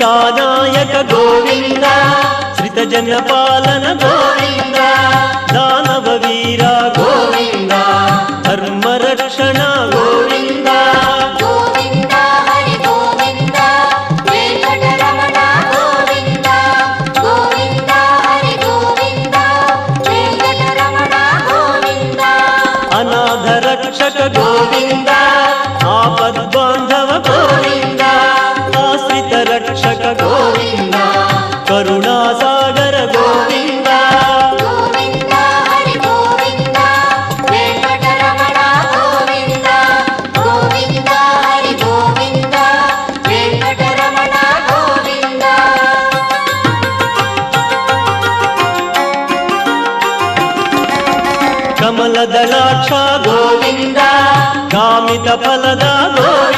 सीतानायक गोविंद श्रितजन पालन गोविंद दानव वीर गोविंद धर्म रक्षण गोविंद गोविंद हरि गोविंद वेंकटरमण गोविंद गोविंद हरि गोविंद वेंकटरमण गोविंद अनाथ रक्षक गोविंद आपद बांधव गोविंद आश्रित रक्षक गोविंद करुणा सागर गोविंद गोविंद हरि गोविंद वेंकटरमण गोविंद गोविंद हरि गोविंद वेंकटरमण गोविंद कमल दलाक्ष गोविंद कामित फलद गोविंद